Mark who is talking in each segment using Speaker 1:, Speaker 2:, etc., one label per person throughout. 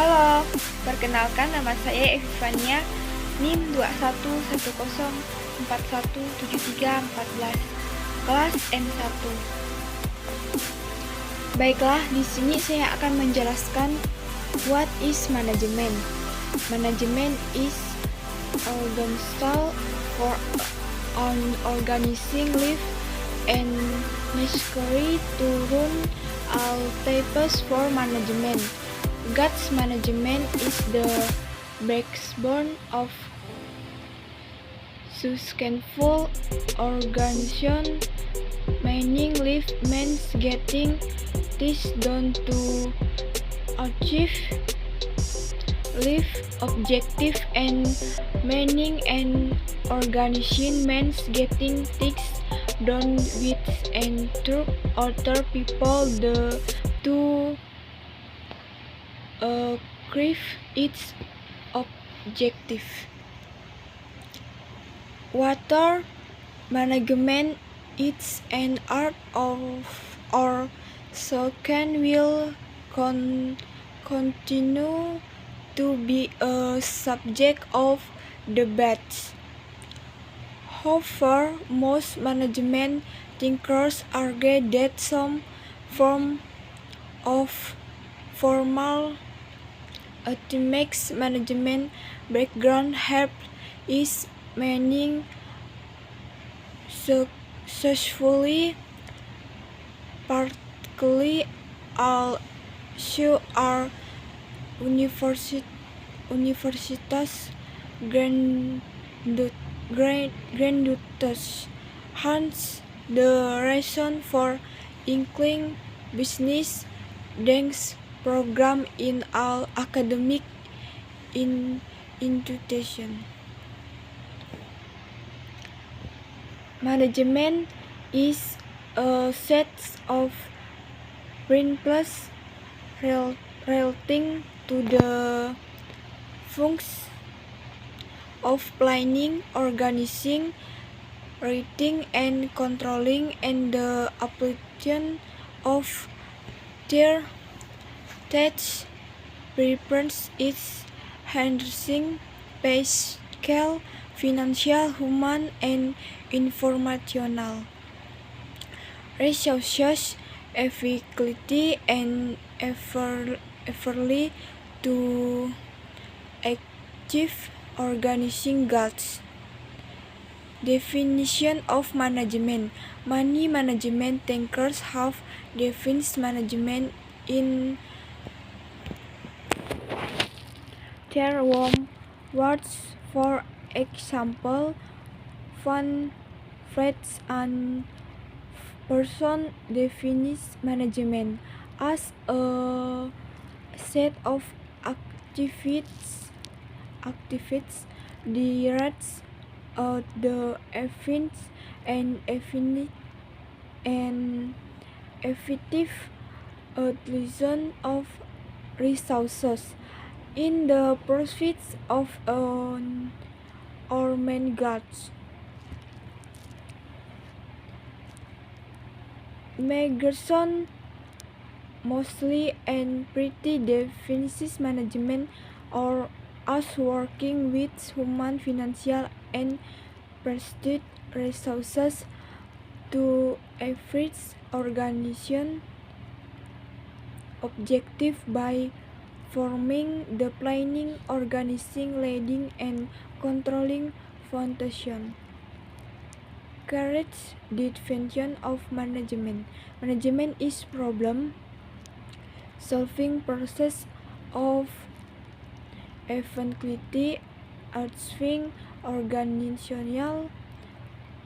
Speaker 1: Halo, perkenalkan nama saya Evifania, NIM 2110417314, kelas M1. Baiklah, di sini saya akan menjelaskan what is management. Management is organizational for organizing life and necessary to run all types for management. God's management is the backbone of successful organization. Meaning life means getting this done to achieve life objective, and meaning and organization means getting things done with and through other people to achieve its objective. Water management is an art of or so can will continue to be a subject of debate. However, most management thinkers argue that some form of formal academics management background help is meaning successfully, particularly also our universitas graduates. Hence, the reason for including business dance program in all academic institutions. Management is a set of principles relating to the functions of planning, organizing, writing, and controlling, and the application of their tasks. Preference is handling fiscal, financial, human, and informational resources effectively and effortlessly to achieve organizing goals. Definition of management. Many management thinkers have defined management in their own words. For example, Van Fritz and Person defines management as a set of activities directed at the events and effective utilization of resources in the pursuit of an or main goals. Meggerson mostly and pretty defines management or as working with human, financial, and personal resources to achieve organization objective by forming the planning, organizing, leading, and controlling function. Correct definition of management. Management is problem solving process of effectively achieving organizational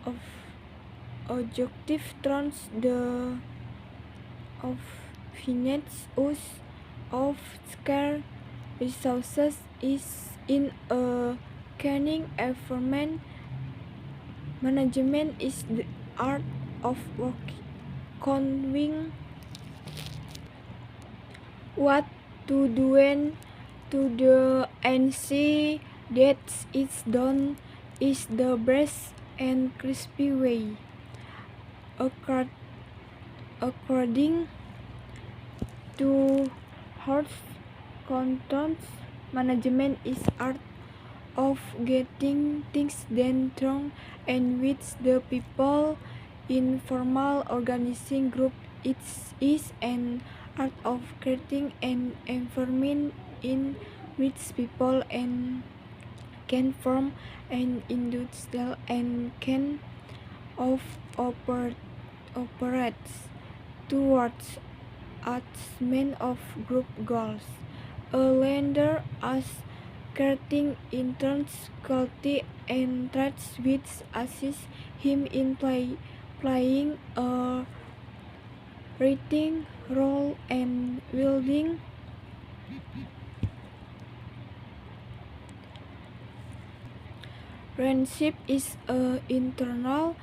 Speaker 1: of objective trans the of finance use of scarce resources is in a canning environment. Management is the art of knowing what to do when to do and see that it's done is the best and crispy way. According to Horst content management is art of getting things done through and with the people in formal organizing group. It is an art of creating an environment in which people and can form an industrial and can of operates towards achievement of group goals. A leader as creating intense quality and traits which assist him in playing a writing role and building friendship is a internal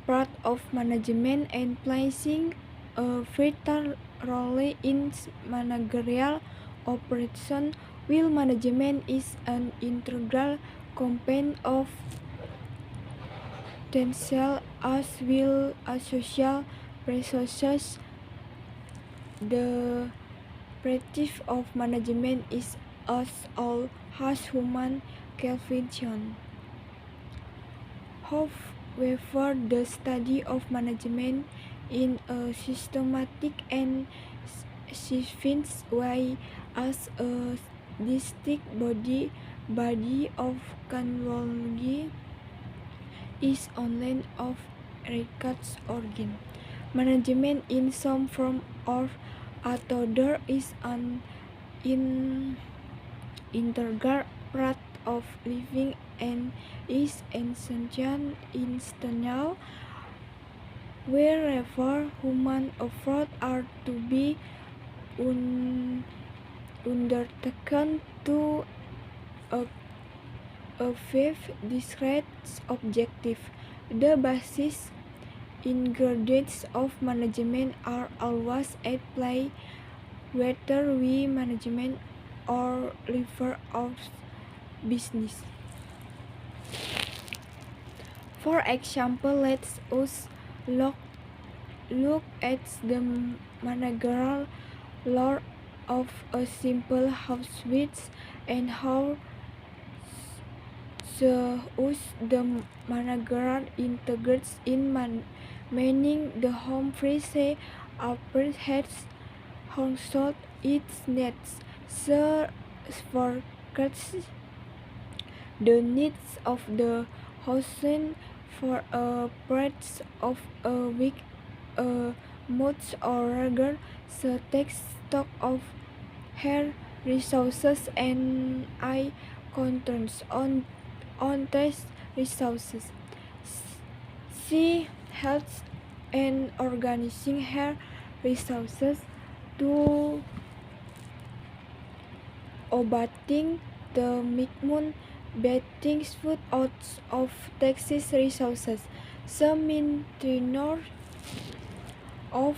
Speaker 1: part of management and placing a vital role in managerial operation, while management is an integral component of themselves as will a social resources. The practice of management is as all has human qualification. However, the study of management in a systematic and scientific way as a distinct body of knowledge is only of records organ. Management in some form or other is an integral part of living and is essential instantaneous wherever human efforts are to be undertaken to achieve discrete objective. The basis ingredients of management are always at play, whether we management or live our business. For example, let us look at the managerial role of a simple housewife and how the manager integrates in manning the home free say appreciates household its needs, so forecasts the needs of the household for a period of a week, a month, or rather, so takes stock of her resources and I concerns on these resources. She helps in organizing her resources to obtain the minimum bathing food out of Texas resources. Some maintainers of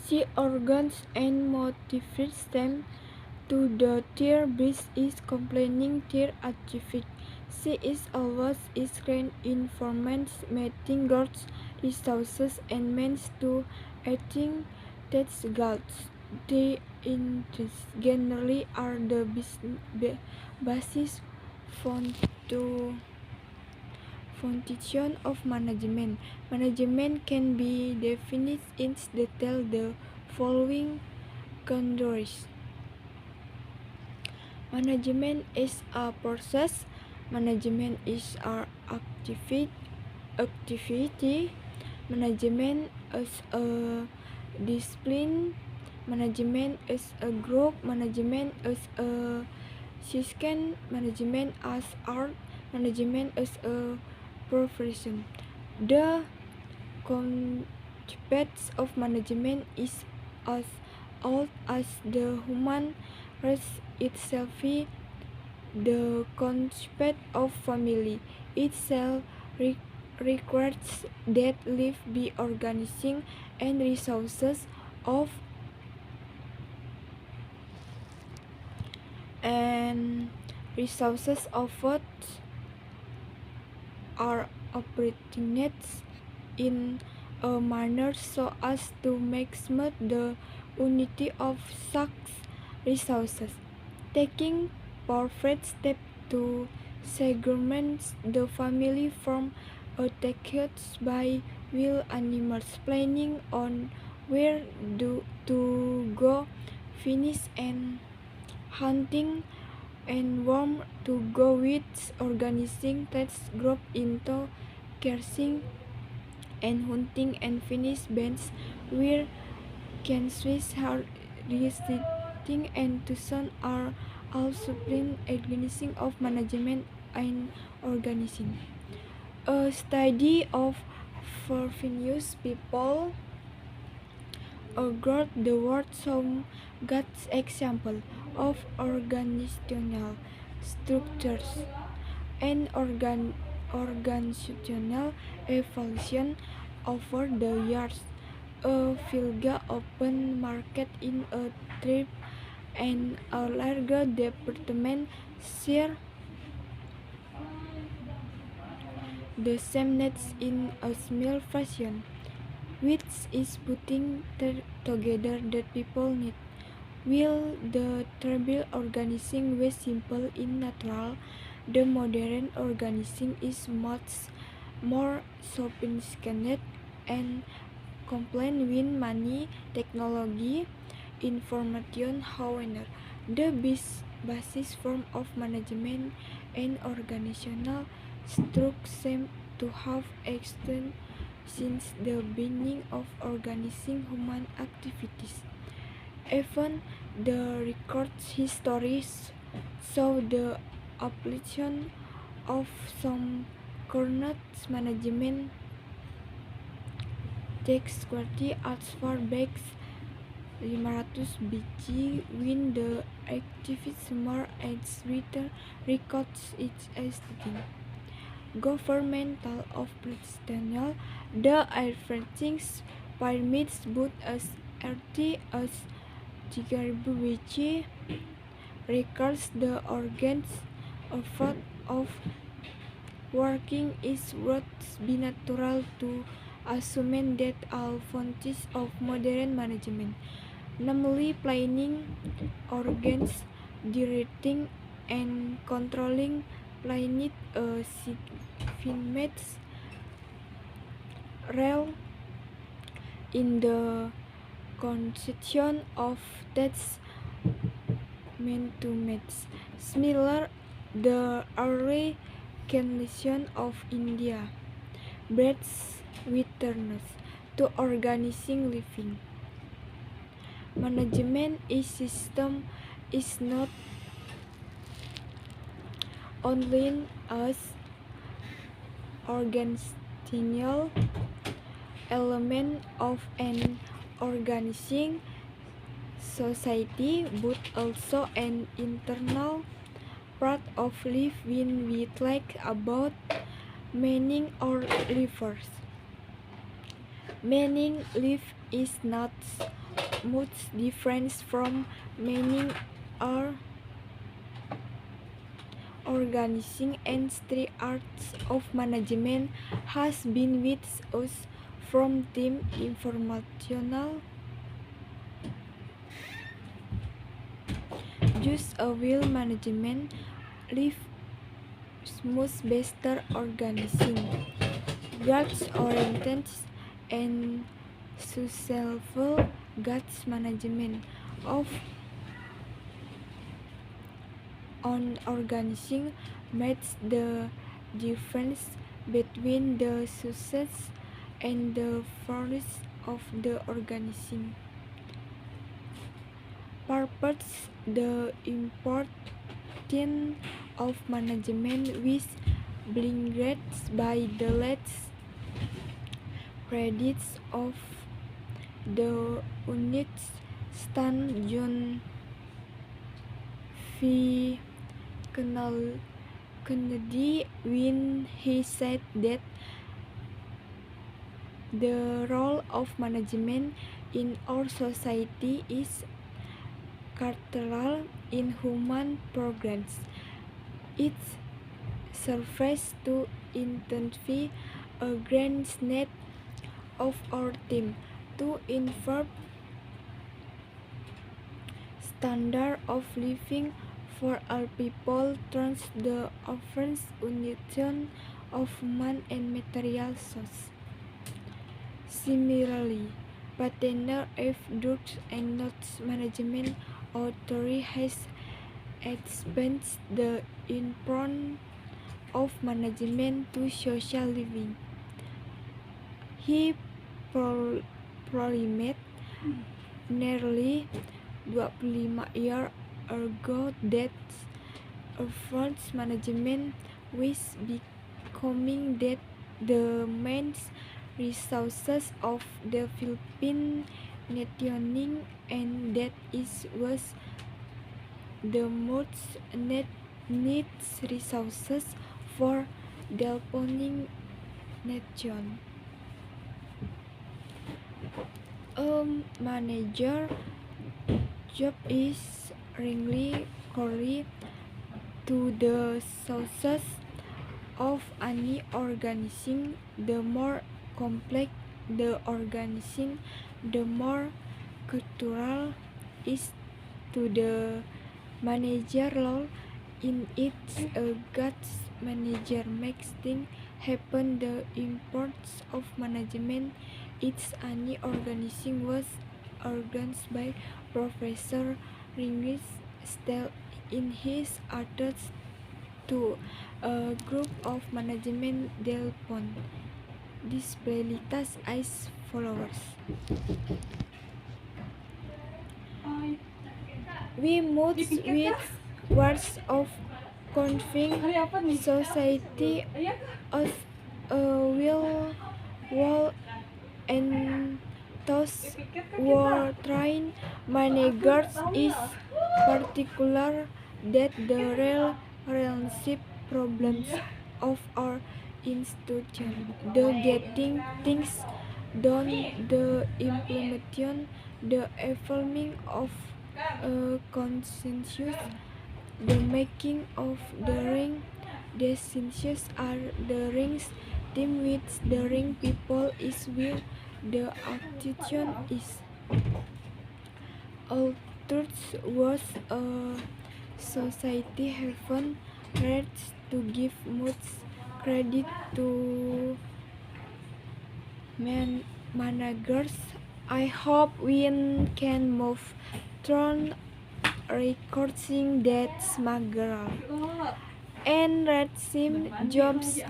Speaker 1: sea organs and motivates them to the tier beast is complaining tier achieving. She is always is trained in formats meeting God's resources and means to acting that goals. The interests generally are the basis foundation of management. Management can be defined in detail the following categories. Management is a process. Management is our activity. Management is a discipline. Management is a group. Management is a system. Management as art. Management is a profession. The concept of management is as old as the human race itself. The concept of family itself requires that life be organizing and resources of what are operating nets in a manner so as to maximize the unity of such resources, taking perfect steps to segment the family from attacks by wild animals, planning on where to go, finish and hunting and warm to go with organizing task group into catching and hunting and finish bands where can Swiss hard resisting and Tucson are all supreme organizing of management and organizing. A study of Furfinius people got the word some good example of organizational structures and organizational evolution over the years. A Filga open market in a trip and a larger department share the same needs in a small fashion, which is putting together that people need. While the tribal organizing was simple in natural, the modern organizing is much more sophisticated and complex with many technology, information. However, the basis form of management and organizational structure seem to have existed since the beginning of organizing human activities. Even the records histories show the application of some current management techniques as far back 500 BC when the activist Sumer as Twitter records its estimating. Governmental of Palestine, the advancing pyramids both as earthy as 3000 BC records the organs of working is would be natural to assume that all functions of modern management, namely planning, organs, directing, and controlling, played a significant role in the conception of tasks management. Similar, the early condition of India breeds witness to organizing living. Management system is not only as organizational element of an organizing society but also an internal part of life when we talk about meaning or livers. Meaning life is not much different from meaning or organizing, and three arts of management has been with us from team informational just a will management live smooth better organizing guards oriented and successful guards management of on organizing makes the difference between the success and the failures of the organizing purpose. The importance of management with blingrets by the late credits of the units Stan John V. Kennedy when he said that the role of management in our society is cultural in human progress. It serves to intensify a grand net of our team to improve standard of living for all people through the offense union of human and material source. Similarly, Partner of Drugs and Notes Management Authority has expanded the influence of management to social living. He proclaimed nearly 25 years ago that performance management was becoming the main resources of the Philippine nation and that it was the most needed resources for developing nation. A manager job is really core to the success of any organization. The more complex the organization, the more cultural is to the manager role in it. A good manager makes things happen. The importance of management is any organization was organized by Professor Ringus Stell in his article to a group of management development disabilities as follows. We move with words of conveying society as a wall and thus were trained managers is particular that the real relationship problems of our institution, the getting things done, the implementation, the evolving of a consensus, the making of the ring, decisions are the rings, team with the ring people is where the attitude is. All truths was a society haven rates to give much credit to managers. I hope we can move through recording that smaller and red sim jobs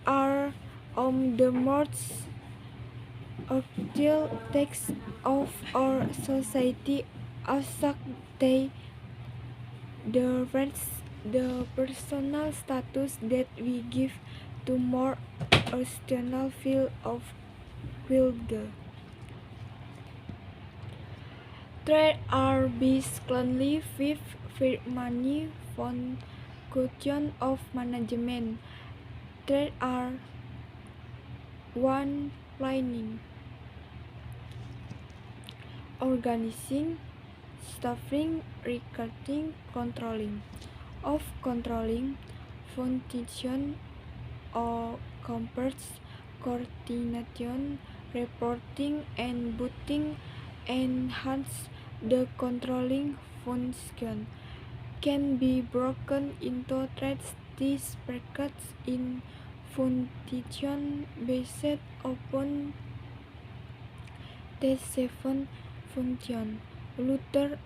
Speaker 1: are the most actual text of our society as they the personal status that we give to more external field of wilder. Trade are basically with money function of management. Trade are one planning, organizing, staffing, recruiting, controlling. Of controlling function or compares coordination, reporting and booting enhance the controlling function can be broken into these brackets in function based upon the seven function. Luther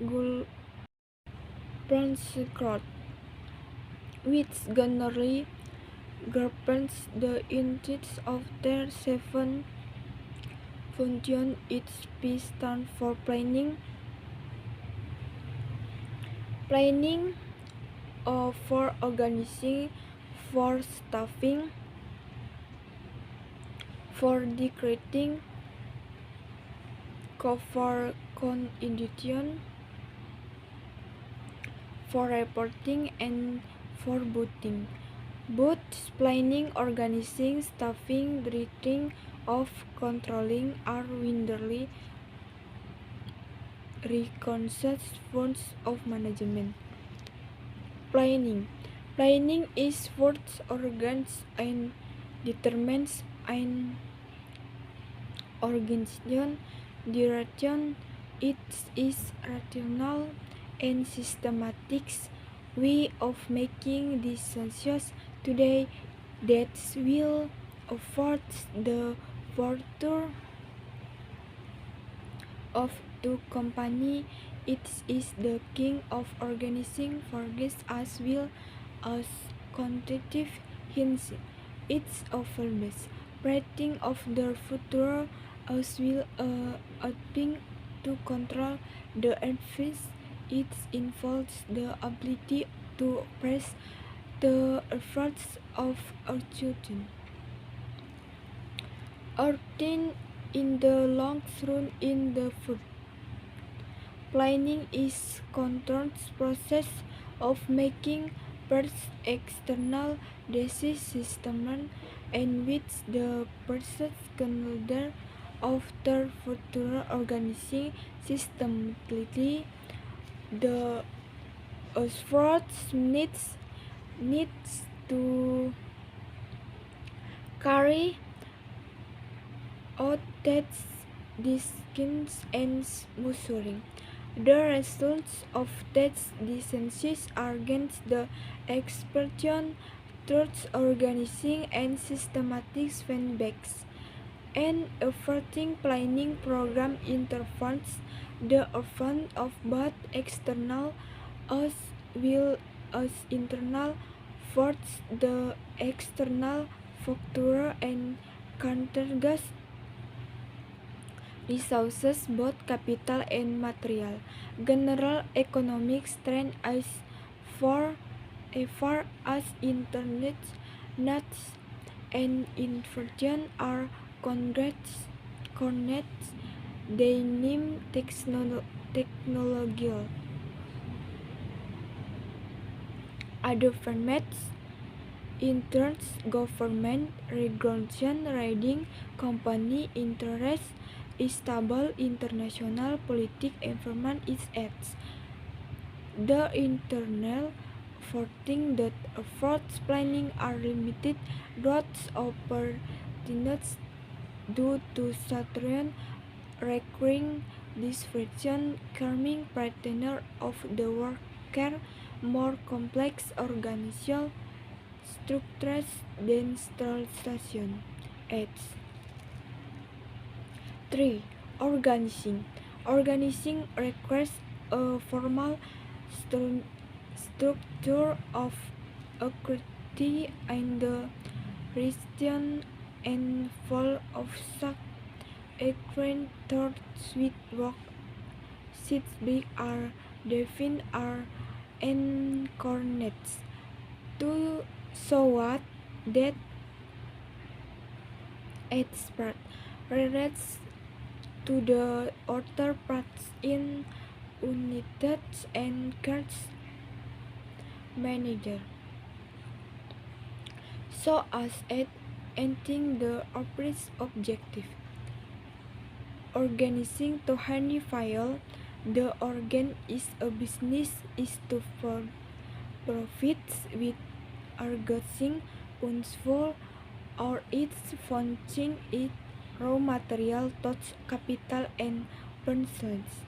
Speaker 1: Bronscroft, which generally governs the units of their seven function. Its P stands for planning, for organizing, for staffing, for decreting, for coordination, for reporting, and for booting. Both planning, organizing, staffing, directing, of controlling are widely recognized forms of management. Planning is what organizes and determines an organization, direction. It is rational and systematic way of making decisions today that will afford the future of the company. It is the king of organizing forgets as well as quantitative hints. It's alphabet writing of the future as well helping to control the advice. It involves the ability to press the efforts of our children. Ordained in the long run in the food. Planning is controlled process of making first external decisions in which the person consider after future organizing systematically the efforts needs to carry out that decisions and measuring. The results of that decisions are against the expression towards organizing and systematic feedbacks. An efforting planning program intervenes the effort of both external as well as internal force. The external factor and contributes resources, both capital and material. General economic strength as far as internet nuts and inversion are connected, they name technological. Other formats interest, government regulation, riding company interests, stable international political environment is at the internal forcing that efforts planning are limited growth opportunities due to saturation requiring disruption calming partner of the worker more complex organizational structures than station. 8. 3. Organizing. Organizing requires a formal structure of activity and the region and fall of such equine thoughts with work sits big are defined are incarnates to so what that expert relates to the other parts in units and cards manager so as at ending the operative objective. Organizing to any file the organ is a business is to profits with organizing useful or its function is raw material touch capital and persons.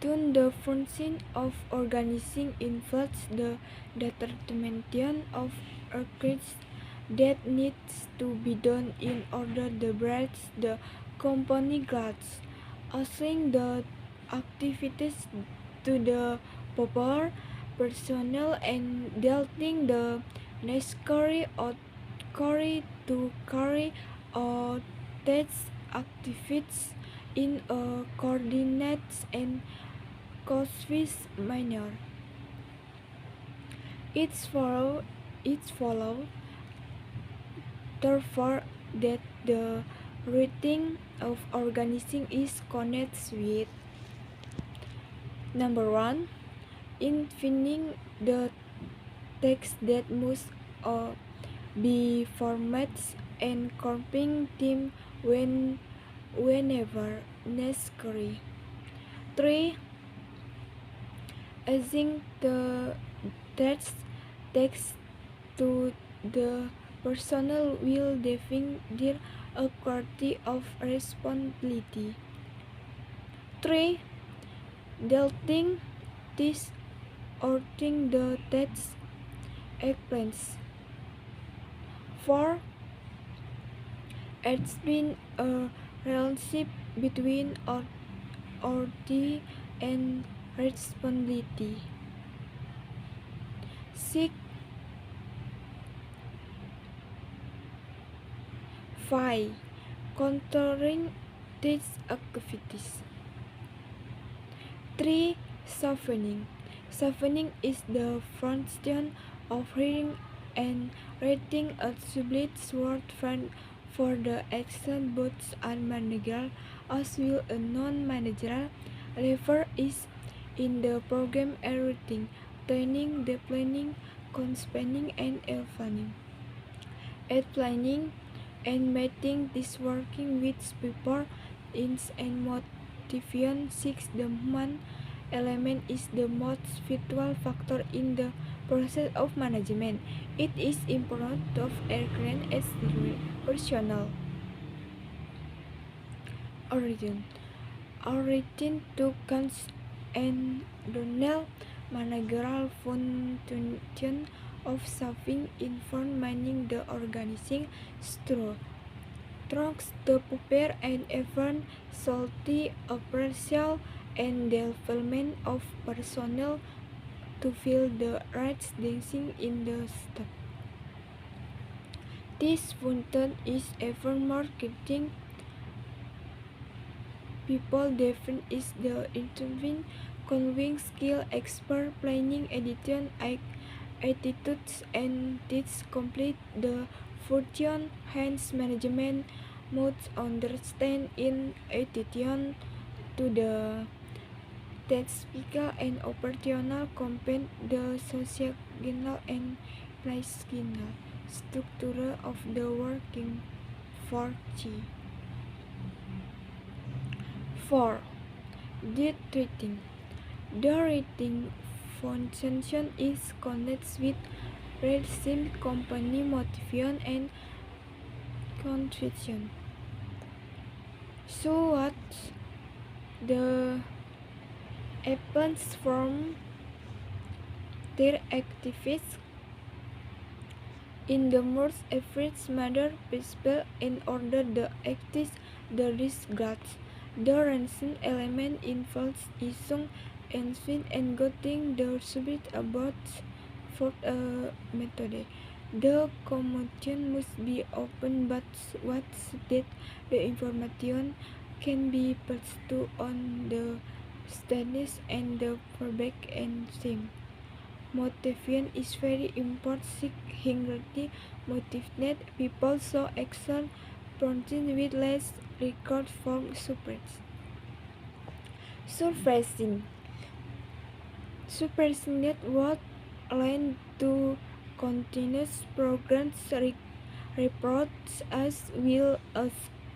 Speaker 1: Thus the function of organizing involves the determination of activities that needs to be done in order to bring the company goals, assigning the activities to the proper personnel and dealing the necessary authority to carry out these activities in a coordinated and cost-wise manner. It follows therefore that the routine of organizing is connected with number 1. Defining the text that must be formatted and grouping them whenever necessary. 3. Adding the text to the personnel will define their quality of responsibility. 3. Delting this ordering the text explains. 4. It's been a relationship between authority and responsibility. 6. 5. Controlling these activities. 3. Softening. Softening is the function of hearing and rating a subject's word for the action both at managerial as well as non-managerial level is in the program everything, training, the planning, conspending and planning. At planning and meeting this working with people ins and motivation 6. The human element is the most vital factor in the process of management. It is important to recognize as the personal origin to cons and donal managerial function of saving informed manning the organizing trunks to prepare and even salty operational and development of personnel to fill the right dancing in the staff. This function is even more critical. People define is the intervening conveying skill, expert planning, editing, attitudes, and this complete the function. Hence, management must understand in attitude to the technical and operational component, the societal and psychological structure of the working force. 4. Debt rating. The rating function is connected with raising company motivation and contribution. So what the happens from their activities in the most average manner possible in order to access the results. The ranking element involves using and getting the subject about for a method. The communication must be open, but what that the information can be passed on the status and the feedback and same. Motivation is very important. Hingely motivated people so action prompting with less record from surfacing that what aligned to continuous programs reports as will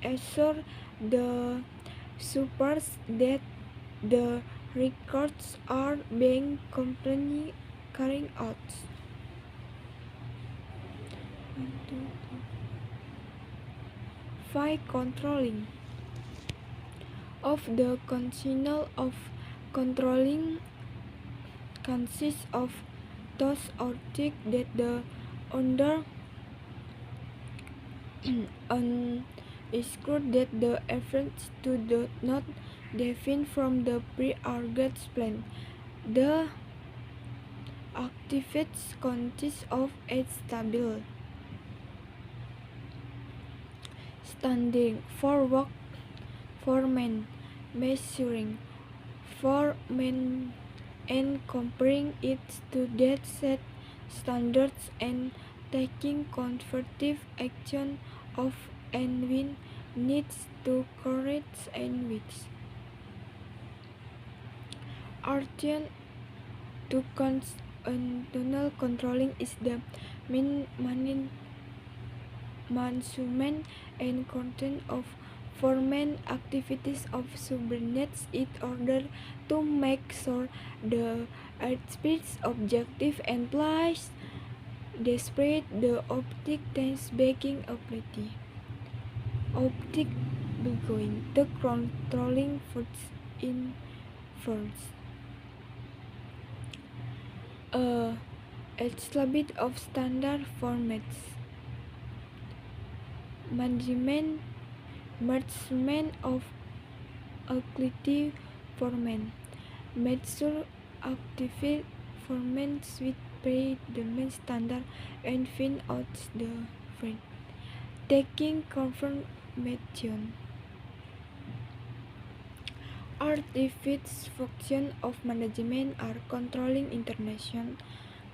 Speaker 1: assure the supers that the records are being completely carried out. 5. Controlling of the conditional of controlling consists of those objects that the owner exclude that the efforts to do not define from the pre-arranged plan. The activities consist of a stable standing for work, for men, measuring, for men and comparing it to that set standards and taking constructive action of and when needs to correct and which urgent to internal controlling is the management and content of foreman activities of subordinates in order to make sure the aspects objective and place Despite the optic tense being a pretty optic begoing, the controlling force in force. It's a bit of standard formats. Management of active format. Measure active formats with pre-determined standard and find out the friend. Taking confirmation. Artificial functions of management are controlling international.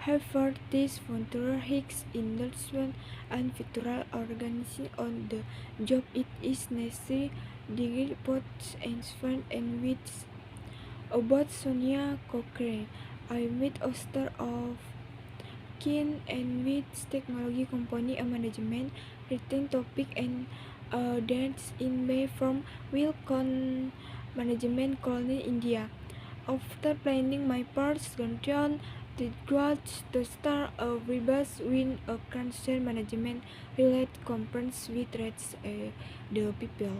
Speaker 1: However, this future Higgs induction and virtual organizing on the job it is necessary. Degree posts and friend and with about Sonia Cochrane. I met author of Kin and with technology company and management written topic and dance in May from Wilcon Management Colony India. After planning my first graduation, the grudge to start a rebus win a cancer management related conference with the people.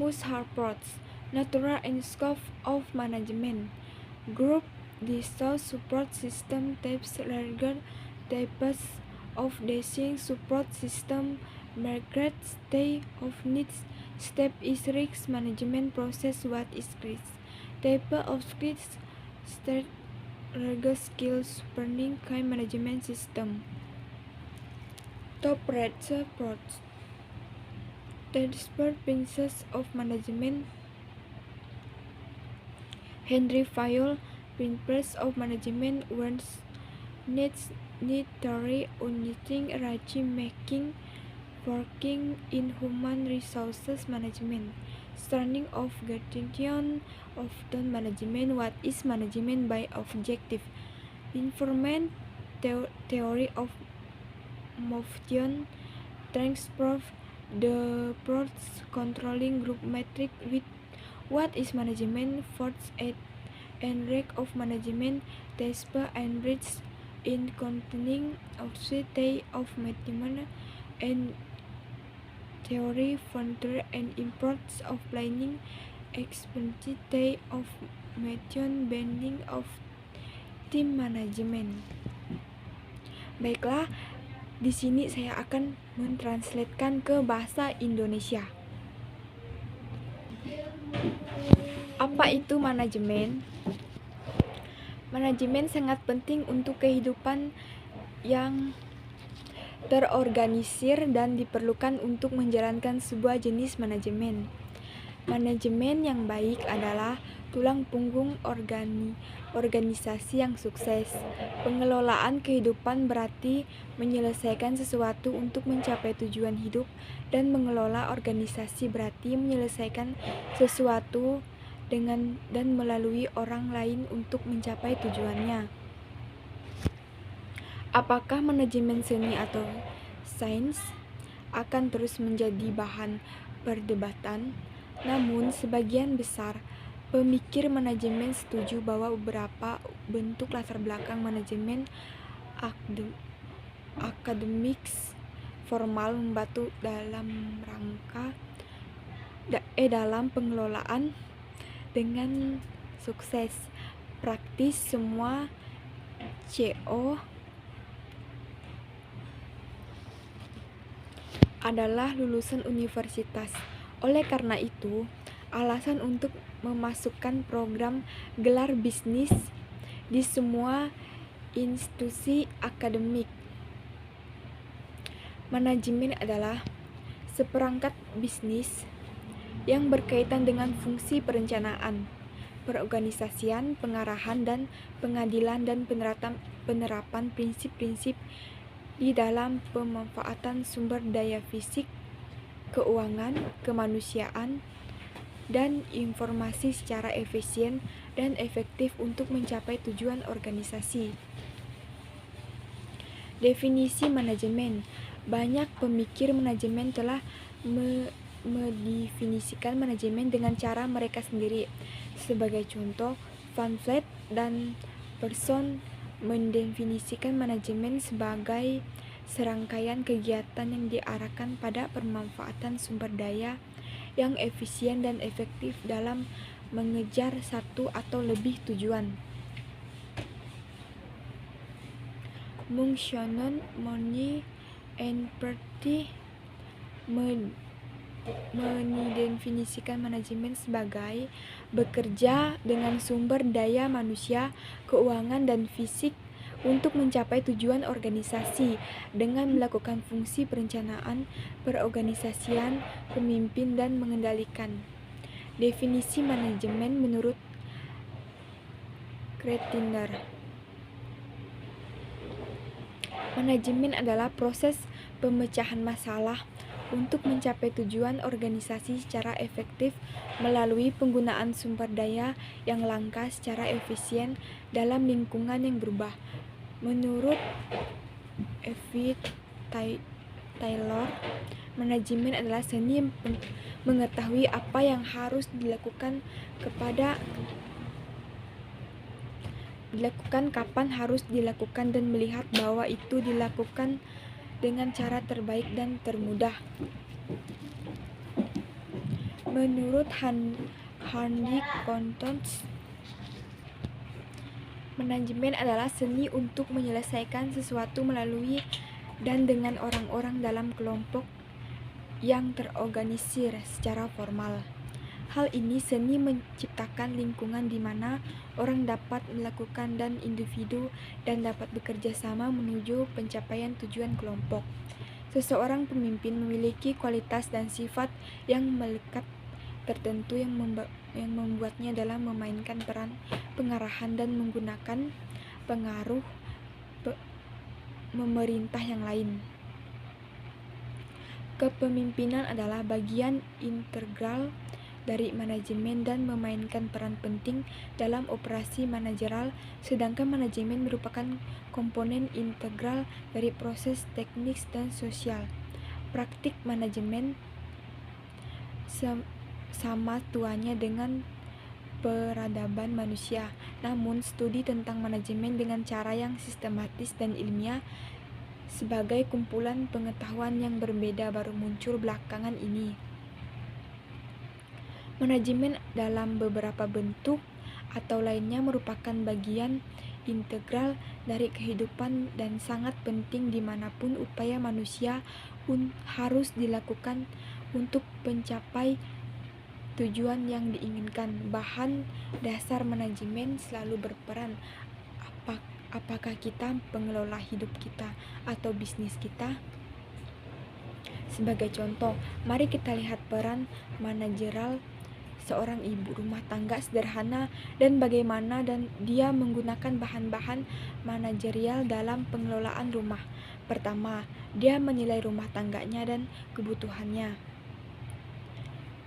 Speaker 1: Harprod's Natural and Scope of Management Group. The South Support System types larger types of design support system. Margaret state of needs step is risk management process. What is risk? Type of risk start larger skills burning kind management system. Top red approach. Transfer Princess of Management. Henry Fayol, Princess of Management, warns needs theory uniting regime making, working in human resources management. Standing of Guardian of Done Management. What is management by objective? Informant theory of motion transport. The pros controlling group metric with what is management force and rank of management despair and risk in containing authority of management and theory founder and importance of planning expertise of mission bending of team management. Baiklah, di sini saya akan mentranslatekan ke bahasa Indonesia. Apa itu manajemen? Manajemen sangat penting untuk kehidupan yang terorganisir dan diperlukan untuk menjalankan sebuah jenis manajemen. Manajemen yang baik adalah tulang punggung organisasi yang sukses. Pengelolaan kehidupan berarti menyelesaikan sesuatu untuk mencapai tujuan hidup, dan mengelola organisasi berarti menyelesaikan sesuatu dengan dan melalui orang lain untuk mencapai tujuannya. Apakah manajemen seni atau sains akan terus menjadi bahan perdebatan? Namun sebagian besar pemikir manajemen setuju bahwa beberapa bentuk latar belakang manajemen akademik formal membantu dalam pengelolaan dengan sukses. Praktis semua CO adalah lulusan universitas. Oleh karena itu, alasan untuk memasukkan program gelar bisnis di semua institusi akademik. Manajemen adalah seperangkat bisnis yang berkaitan dengan fungsi perencanaan, perorganisasian, pengarahan, dan pengadilan dan penerapan prinsip-prinsip di dalam pemanfaatan sumber daya fisik, keuangan, kemanusiaan, dan informasi secara efisien dan efektif untuk mencapai tujuan organisasi. Definisi manajemen. Banyak pemikir manajemen telah mendefinisikan manajemen dengan cara mereka sendiri. Sebagai contoh, Van Vliet dan Pearson mendefinisikan manajemen sebagai serangkaian kegiatan yang diarahkan pada pemanfaatan sumber daya yang efisien dan efektif dalam mengejar satu atau lebih tujuan. Mung Shannon, Money and Party mendefinisikan manajemen sebagai bekerja dengan sumber daya manusia, keuangan, dan fisik untuk mencapai tujuan organisasi dengan melakukan fungsi perencanaan, perorganisasian, pemimpin, dan mengendalikan. Definisi manajemen menurut Kreitiner. Manajemen adalah proses pemecahan masalah untuk mencapai tujuan organisasi secara efektif melalui penggunaan sumber daya yang langka secara efisien dalam lingkungan yang berubah. Menurut Evie Taylor, manajemen adalah seni mengetahui apa yang harus dilakukan, kapan harus dilakukan, dan melihat bahwa itu dilakukan dengan cara terbaik dan termudah. Menurut Hardy Contons, manajemen adalah seni untuk menyelesaikan sesuatu melalui dan dengan orang-orang dalam kelompok yang terorganisir secara formal. Hal ini seni menciptakan lingkungan di mana orang dapat melakukan dan individu dan dapat bekerja sama menuju pencapaian tujuan kelompok. Seseorang pemimpin memiliki kualitas dan sifat yang melekat tertentu yang membuatnya dalam memainkan peran pengarahan dan menggunakan pengaruh memerintah yang lain. Kepemimpinan adalah bagian integral dari manajemen dan memainkan peran penting dalam operasi manajerial, sedangkan manajemen merupakan komponen integral dari proses teknis dan sosial. Praktik manajemen sama tuanya dengan peradaban manusia, namun studi tentang manajemen dengan cara yang sistematis dan ilmiah sebagai kumpulan pengetahuan yang berbeda baru muncul belakangan ini. Manajemen dalam beberapa bentuk atau lainnya merupakan bagian integral dari kehidupan dan sangat penting dimanapun upaya manusia harus dilakukan untuk mencapai tujuan yang diinginkan. Bahan dasar manajemen selalu berperan. Apakah kita pengelola hidup kita atau bisnis kita? Sebagai contoh, mari kita lihat peran manajerial seorang ibu rumah tangga sederhana dan bagaimana dia menggunakan bahan-bahan manajerial dalam pengelolaan rumah. Pertama, dia menilai rumah tangganya dan kebutuhannya.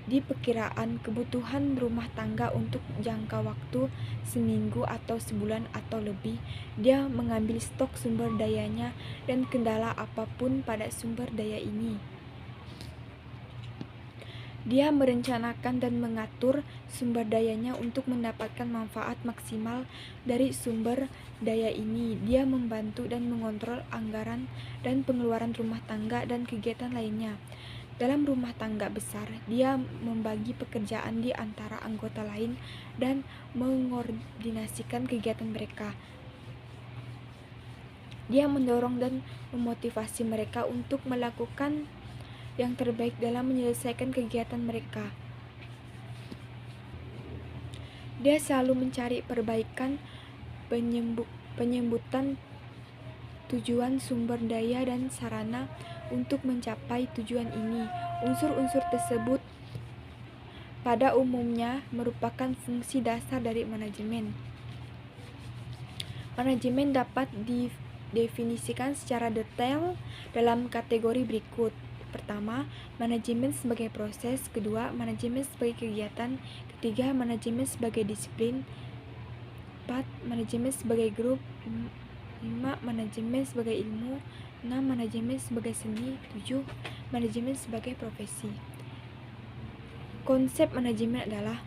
Speaker 1: Di perkiraan kebutuhan rumah tangga untuk jangka waktu seminggu atau sebulan atau lebih, dia mengambil stok sumber dayanya dan kendala apapun pada sumber daya ini. Dia merencanakan dan mengatur sumber dayanya untuk mendapatkan manfaat maksimal dari sumber daya ini. Dia membantu dan mengontrol anggaran dan pengeluaran rumah tangga dan kegiatan lainnya. Dalam rumah tangga besar, dia membagi pekerjaan di antara anggota lain dan mengordinasikan kegiatan mereka. Dia mendorong dan memotivasi mereka untuk melakukan yang terbaik dalam menyelesaikan kegiatan mereka. Dia selalu mencari perbaikan, penyembutan tujuan sumber daya dan sarana untuk mencapai tujuan ini. Unsur-unsur tersebut pada umumnya merupakan fungsi dasar dari manajemen. Manajemen dapat didefinisikan secara detail dalam kategori berikut. Pertama, manajemen sebagai proses. Kedua, manajemen sebagai kegiatan. Ketiga, manajemen sebagai disiplin. 4. Manajemen sebagai grup. 5. Manajemen sebagai ilmu. 6. Manajemen sebagai seni. 7. Manajemen sebagai profesi. Konsep manajemen adalah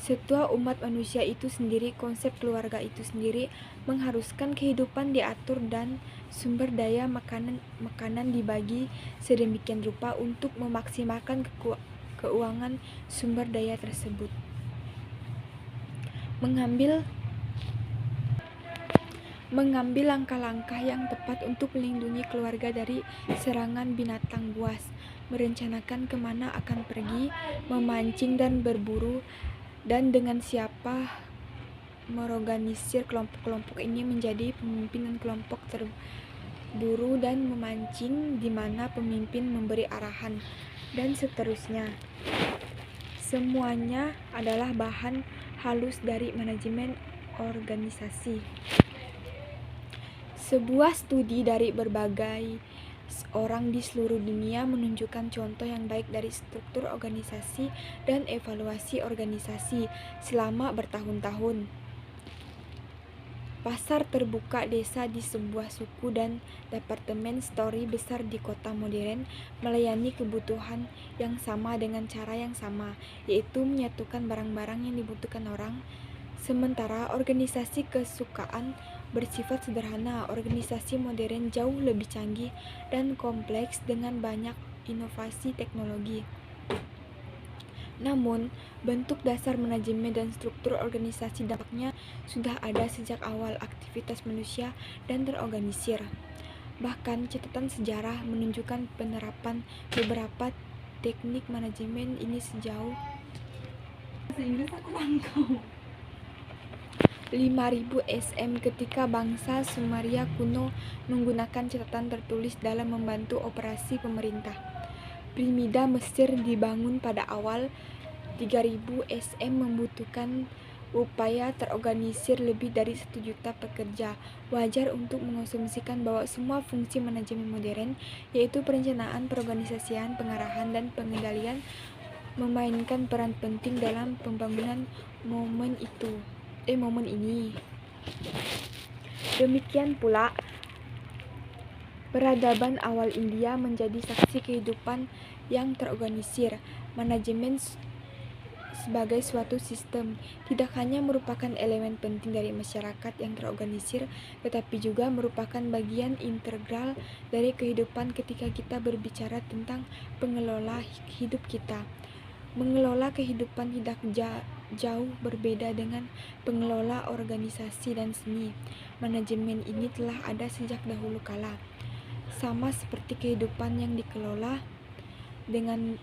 Speaker 1: setua umat manusia itu sendiri, konsep keluarga itu sendiri mengharuskan kehidupan diatur dan sumber daya makanan dibagi sedemikian rupa untuk memaksimalkan keuangan sumber daya tersebut. Mengambil langkah-langkah yang tepat untuk melindungi keluarga dari serangan binatang buas, merencanakan kemana akan pergi, memancing dan berburu, dan dengan siapa mengorganisir kelompok-kelompok ini menjadi pemimpinan kelompok terburu dan memancing, di mana pemimpin memberi arahan, dan seterusnya. Semuanya adalah bahan halus dari manajemen organisasi. Sebuah studi dari berbagai orang di seluruh dunia menunjukkan contoh yang baik dari struktur organisasi dan evaluasi organisasi selama bertahun-tahun. Pasar terbuka desa di sebuah suku dan departemen store besar di kota modern melayani kebutuhan yang sama dengan cara yang sama, yaitu menyatukan barang-barang yang dibutuhkan orang. Sementara organisasi kesukaan bersifat sederhana, organisasi modern jauh lebih canggih dan kompleks dengan banyak inovasi teknologi. Namun, bentuk dasar manajemen dan struktur organisasi dampaknya sudah ada sejak awal aktivitas manusia dan terorganisir. Bahkan catatan sejarah menunjukkan penerapan beberapa teknik manajemen ini sejauh 5000 SM ketika bangsa Sumeria kuno menggunakan catatan tertulis dalam membantu operasi pemerintah. Piramida Mesir dibangun pada awal 3000 SM membutuhkan upaya terorganisir lebih dari 1 juta pekerja. Wajar untuk mengasumsikan bahwa semua fungsi manajemen modern, yaitu perencanaan, perorganisasian, pengarahan, dan pengendalian, memainkan peran penting dalam pembangunan momen ini. Demikian pula, peradaban awal India menjadi saksi kehidupan yang terorganisir. Manajemen sebagai suatu sistem tidak hanya merupakan elemen penting dari masyarakat yang terorganisir, tetapi juga merupakan bagian integral dari kehidupan ketika kita berbicara tentang pengelola hidup kita. Mengelola kehidupan tidak jauh berbeda dengan pengelola organisasi dan seni. Manajemen ini telah ada sejak dahulu kala. Sama seperti kehidupan yang dikelola dengan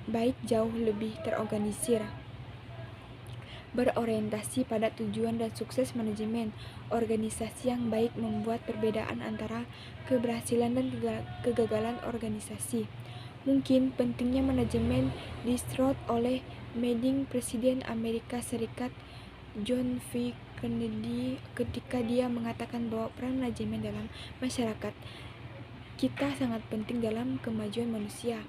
Speaker 1: baik jauh lebih terorganisir, berorientasi pada tujuan dan sukses. Manajemen organisasi yang baik membuat perbedaan antara keberhasilan dan kegagalan organisasi. Mungkin pentingnya manajemen disorot oleh Managing Presiden Amerika Serikat John F. Kennedy ketika dia mengatakan bahwa peran manajemen dalam masyarakat kita sangat penting dalam kemajuan manusia.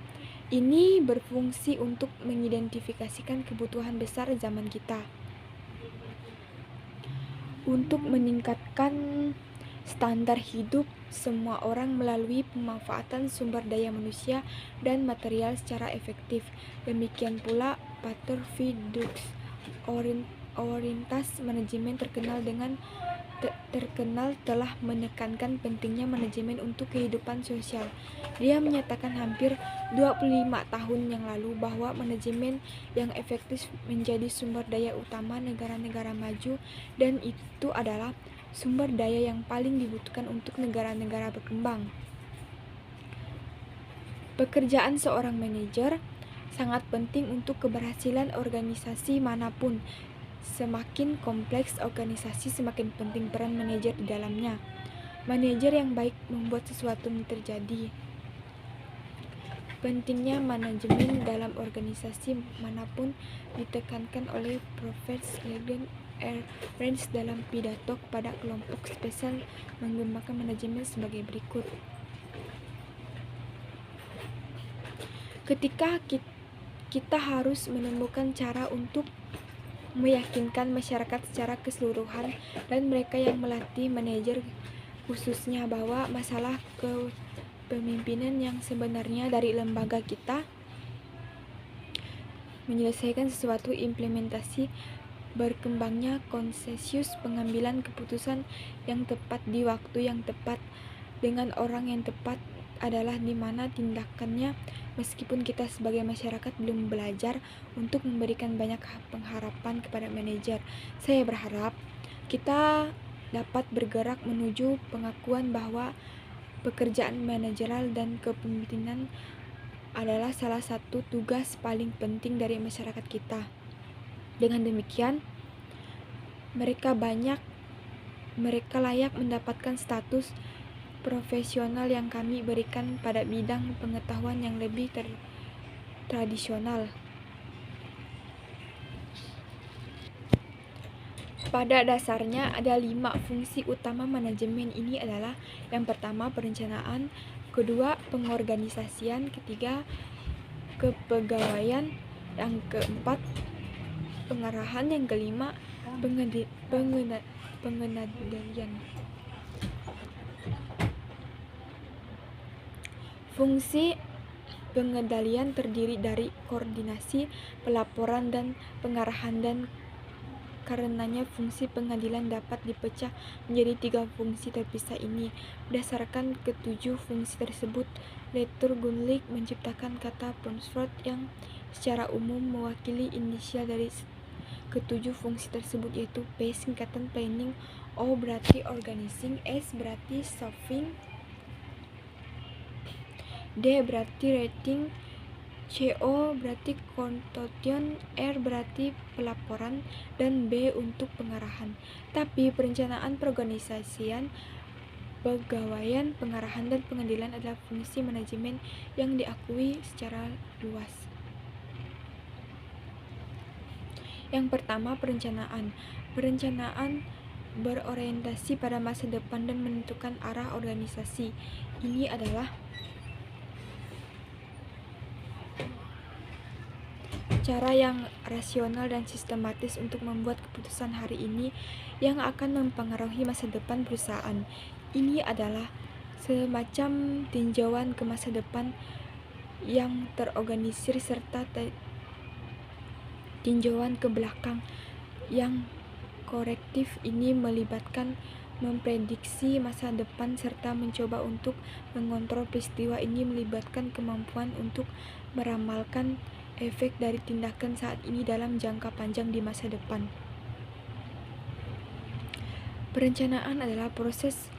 Speaker 1: Ini berfungsi untuk mengidentifikasikan kebutuhan besar zaman kita, untuk meningkatkan standar hidup semua orang melalui pemanfaatan sumber daya manusia dan material secara efektif. Demikian pula Pater V. Dux, orientas manajemen terkenal telah menekankan pentingnya manajemen untuk kehidupan sosial. Dia menyatakan hampir 25 tahun yang lalu bahwa manajemen yang efektif menjadi sumber daya utama negara-negara maju, dan itu adalah sumber daya yang paling dibutuhkan untuk negara-negara berkembang. Pekerjaan seorang manajer sangat penting untuk keberhasilan organisasi manapun. Semakin kompleks organisasi, semakin penting peran manajer di dalamnya. Manajer yang baik membuat sesuatu terjadi. Pentingnya manajemen dalam organisasi manapun ditekankan oleh Profesor Legend Range dalam pidato kepada kelompok spesial mengembangkan manajemen sebagai berikut. Ketika kita harus menemukan cara untuk meyakinkan masyarakat secara keseluruhan dan mereka yang melatih manajer khususnya bahwa masalah kepemimpinan yang sebenarnya dari lembaga kita menyelesaikan sesuatu implementasi berkembangnya konsensus pengambilan keputusan yang tepat di waktu yang tepat dengan orang yang tepat adalah di mana tindakannya meskipun kita sebagai masyarakat belum belajar untuk memberikan banyak pengharapan kepada manajer. Saya berharap kita dapat bergerak menuju pengakuan bahwa pekerjaan manajerial dan kepemimpinan adalah salah satu tugas paling penting dari masyarakat kita. Dengan demikian, mereka layak mendapatkan status profesional yang kami berikan pada bidang pengetahuan yang lebih tradisional. Pada dasarnya ada 5 fungsi utama manajemen ini adalah: yang pertama perencanaan, kedua pengorganisasian, ketiga kepegawaian, yang keempat pengarahan, yang kelima pengendalian. Fungsi pengendalian terdiri dari koordinasi, pelaporan, dan pengarahan, dan karenanya fungsi pengadilan dapat dipecah menjadi 3 fungsi terpisah ini. Berdasarkan ketujuh fungsi tersebut, Letter Gunlick menciptakan kata Ponsford yang secara umum mewakili inisial dari ketujuh fungsi tersebut, yaitu P singkatan planning, O berarti organizing, S berarti solving, D berarti rating, CO berarti consultation, R berarti pelaporan, dan B untuk pengarahan. Tapi perencanaan, perorganisasian, pegawaian, pengarahan, dan pengadilan adalah fungsi manajemen yang diakui secara luas. Yang pertama, perencanaan. Perencanaan berorientasi pada masa depan dan menentukan arah organisasi. Ini adalah cara yang rasional dan sistematis untuk membuat keputusan hari ini yang akan mempengaruhi masa depan perusahaan. Ini adalah semacam tinjauan ke masa depan yang terorganisir serta tinjauan ke belakang yang korektif. Ini melibatkan memprediksi masa depan serta mencoba untuk mengontrol peristiwa. Ini melibatkan kemampuan untuk meramalkan efek dari tindakan saat ini dalam jangka panjang di masa depan. Perencanaan adalah proses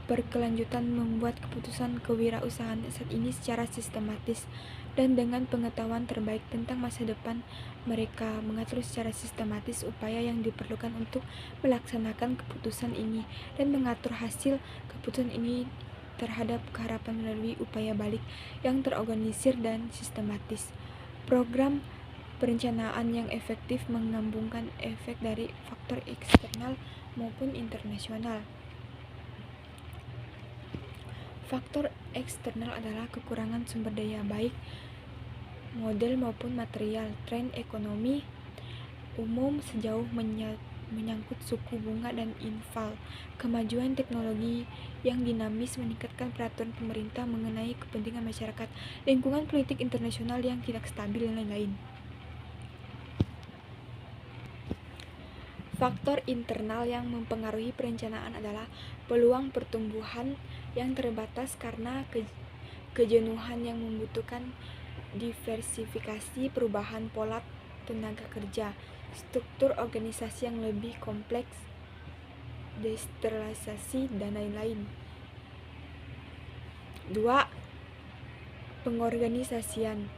Speaker 1: berkelanjutan membuat keputusan kewirausahaan saat ini secara sistematis dan dengan pengetahuan terbaik tentang masa depan. Mereka mengatur secara sistematis upaya yang diperlukan untuk melaksanakan keputusan ini dan mengatur hasil keputusan ini terhadap harapan melalui upaya balik yang terorganisir dan sistematis. Program perencanaan yang efektif menggabungkan efek dari faktor eksternal maupun internasional. Faktor eksternal adalah kekurangan sumber daya baik model maupun material, tren ekonomi umum sejauh menyangkut suku bunga dan inflasi, kemajuan teknologi yang dinamis, meningkatkan peraturan pemerintah mengenai kepentingan masyarakat, lingkungan politik internasional yang tidak stabil, dan lain-lain. Faktor internal yang mempengaruhi perencanaan adalah peluang pertumbuhan yang terbatas karena kejenuhan yang membutuhkan diversifikasi, perubahan pola tenaga kerja, struktur organisasi yang lebih kompleks, desentralisasi, dan lain-lain. 2. Pengorganisasian.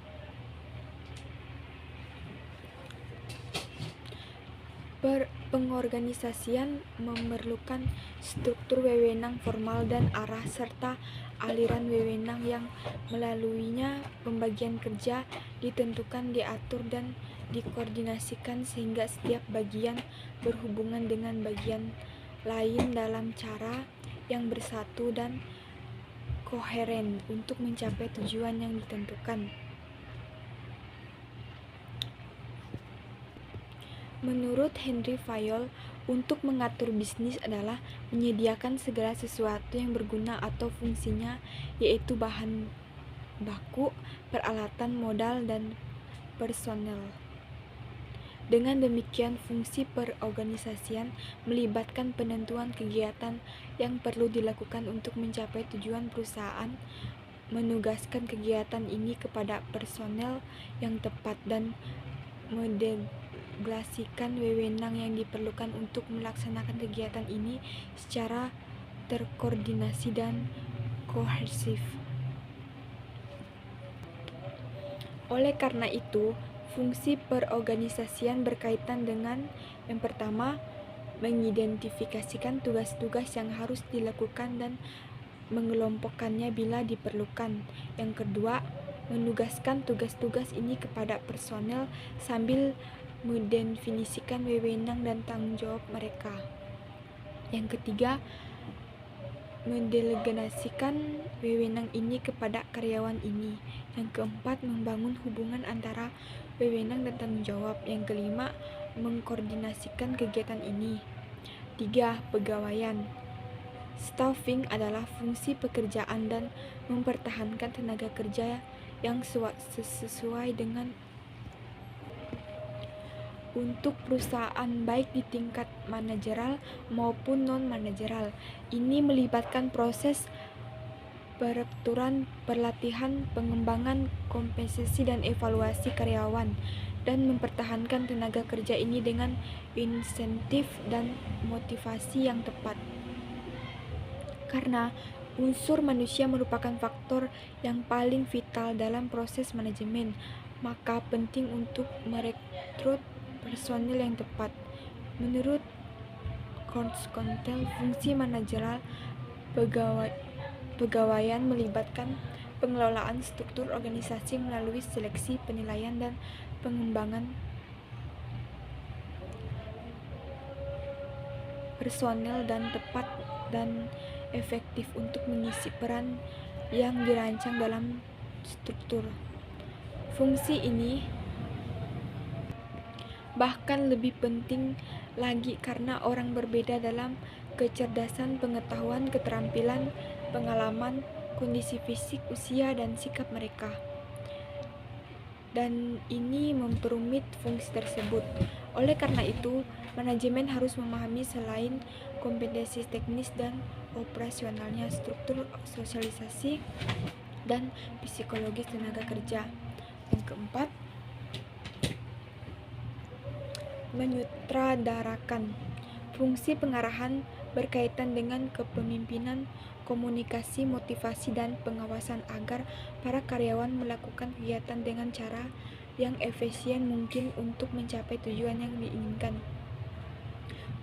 Speaker 1: Pengorganisasian memerlukan struktur wewenang formal dan arah serta aliran wewenang yang melaluinya pembagian kerja ditentukan, diatur, dan dikoordinasikan sehingga setiap bagian berhubungan dengan bagian lain dalam cara yang bersatu dan koheren untuk mencapai tujuan yang ditentukan. Menurut Henry Fayol, untuk mengatur bisnis adalah menyediakan segala sesuatu yang berguna atau fungsinya, yaitu bahan baku, peralatan, modal, dan personel. Dengan demikian, fungsi perorganisasian melibatkan penentuan kegiatan yang perlu dilakukan untuk mencapai tujuan perusahaan, menugaskan kegiatan ini kepada personel yang tepat, dan mendelegasikan wewenang yang diperlukan untuk melaksanakan kegiatan ini secara terkoordinasi dan kohesif. Oleh karena itu, fungsi perorganisasian berkaitan dengan yang pertama, mengidentifikasikan tugas-tugas yang harus dilakukan dan mengelompokkannya bila diperlukan. Yang kedua, menugaskan tugas-tugas ini kepada personel sambil mendefinisikan wewenang dan tanggung jawab mereka. Yang ketiga, mendelegasikan wewenang ini kepada karyawan ini. Yang keempat, membangun hubungan antara wewenang dan tanggung jawab. Yang kelima, mengkoordinasikan kegiatan ini. 3. Pegawaian. Staffing adalah fungsi pekerjaan dan mempertahankan tenaga kerja yang sesuai dengan untuk perusahaan baik di tingkat manajerial maupun non-manajerial. Ini melibatkan proses perekrutan, pelatihan, pengembangan kompensasi dan evaluasi karyawan, dan mempertahankan tenaga kerja ini dengan insentif dan motivasi yang tepat. Karena unsur manusia merupakan faktor yang paling vital dalam proses manajemen, maka penting untuk merekrut personil yang tepat. Menurut Conscontel, fungsi manajerial pegawaian melibatkan pengelolaan struktur organisasi melalui seleksi, penilaian, dan pengembangan personel dan tepat dan efektif untuk mengisi peran yang dirancang dalam struktur. Fungsi ini bahkan lebih penting lagi karena orang berbeda dalam kecerdasan, pengetahuan, keterampilan, pengalaman, kondisi fisik, usia, dan sikap mereka. Dan ini memperumit fungsi tersebut. Oleh karena itu, manajemen harus memahami selain kompetensi teknis dan operasionalnya, struktur sosialisasi dan psikologis tenaga kerja. Yang keempat, menyutradarakan. Fungsi pengarahan berkaitan dengan kepemimpinan, komunikasi, motivasi, dan pengawasan agar para karyawan melakukan kegiatan dengan cara yang efisien mungkin untuk mencapai tujuan yang diinginkan.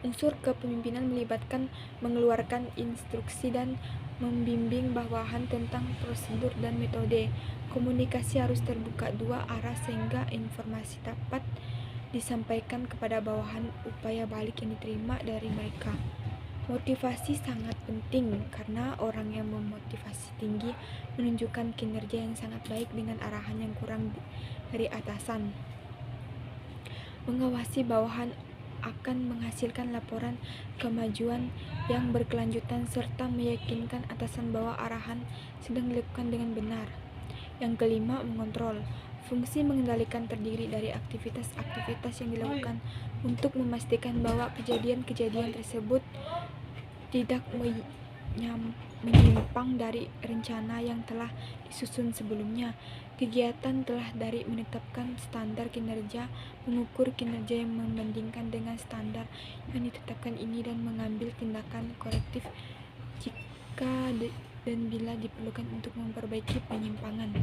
Speaker 1: Unsur kepemimpinan melibatkan mengeluarkan instruksi dan membimbing bawahan tentang prosedur dan metode. Komunikasi harus terbuka dua arah sehingga informasi dapat disampaikan kepada bawahan upaya balik yang diterima dari mereka. Motivasi sangat penting karena orang yang memotivasi tinggi menunjukkan kinerja yang sangat baik dengan arahan yang kurang dari atasan. Mengawasi bawahan akan menghasilkan laporan kemajuan yang berkelanjutan serta meyakinkan atasan bahwa arahan sedang dilakukan dengan benar. Yang kelima, mengontrol. Fungsi mengendalikan terdiri dari aktivitas-aktivitas yang dilakukan untuk memastikan bahwa kejadian-kejadian tersebut tidak menyimpang dari rencana yang telah disusun sebelumnya. Kegiatan telah dari menetapkan standar kinerja, mengukur kinerja yang membandingkan dengan standar yang ditetapkan ini, dan mengambil tindakan korektif jika dan bila diperlukan untuk memperbaiki penyimpangan.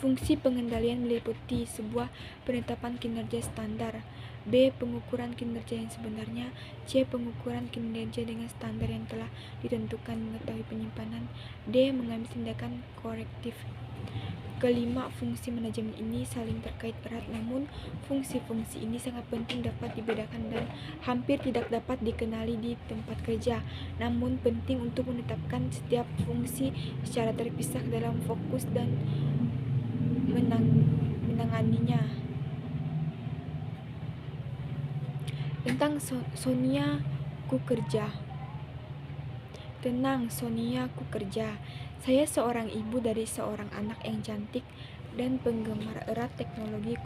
Speaker 1: Fungsi pengendalian meliputi sebuah penetapan kinerja standar, B. Pengukuran kinerja yang sebenarnya, C. Pengukuran kinerja dengan standar yang telah ditentukan, mengetahui penyimpanan, D. Mengambil tindakan korektif. Kelima, fungsi manajemen ini saling terkait erat, namun fungsi-fungsi ini sangat penting dapat dibedakan dan hampir tidak dapat dikenali di tempat kerja. Namun penting untuk menetapkan setiap fungsi secara terpisah dalam fokus dan menanganinya. Tentang Sonia ku kerja. Tenang, Sonia, ku kerja. Saya seorang ibu dari seorang anak yang cantik dan penggemar erat teknologi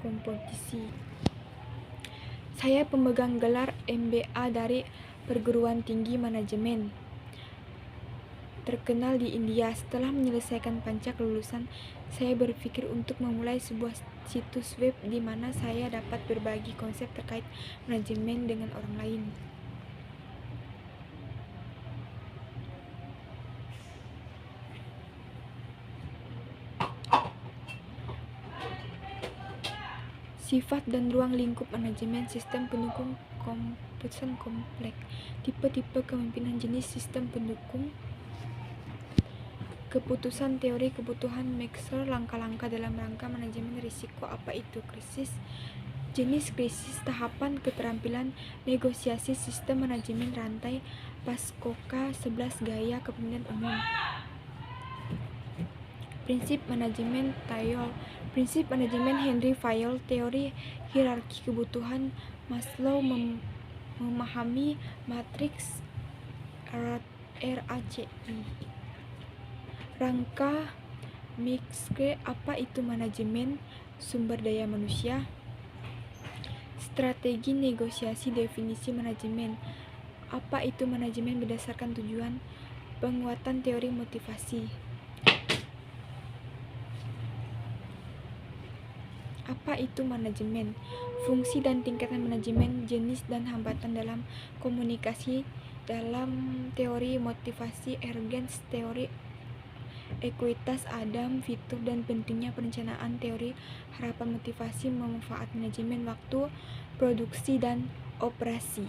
Speaker 1: komputasi. Saya pemegang gelar MBA dari perguruan tinggi manajemen terkenal di India. Setelah menyelesaikan pancak lulusan, saya berpikir untuk memulai sebuah situs web di mana saya dapat berbagi konsep terkait manajemen dengan orang lain. Sifat dan ruang lingkup manajemen sistem pendukung keputusan kompleks. Tipe-tipe kepemimpinan jenis sistem pendukung keputusan teori kebutuhan Maxwell langkah-langkah dalam rangka manajemen risiko. Apa itu krisis? Jenis krisis, tahapan keterampilan negosiasi sistem manajemen rantai Paskoka 11 gaya kepemimpinan umum. Prinsip manajemen Tayol. Prinsip manajemen Henry Fayol. Teori hierarki kebutuhan Maslow. Memahami matriks RACI. Rangka Mixke. Apa itu manajemen sumber daya manusia? Strategi negosiasi. Definisi manajemen. Apa itu manajemen berdasarkan tujuan? Penguatan teori motivasi. Apa itu manajemen? Fungsi dan tingkatan manajemen, jenis dan hambatan dalam komunikasi dalam teori motivasi Ergens, teori ekuitas Adam, fitur dan pentingnya perencanaan teori harapan motivasi, memanfaat manajemen waktu, produksi dan operasi.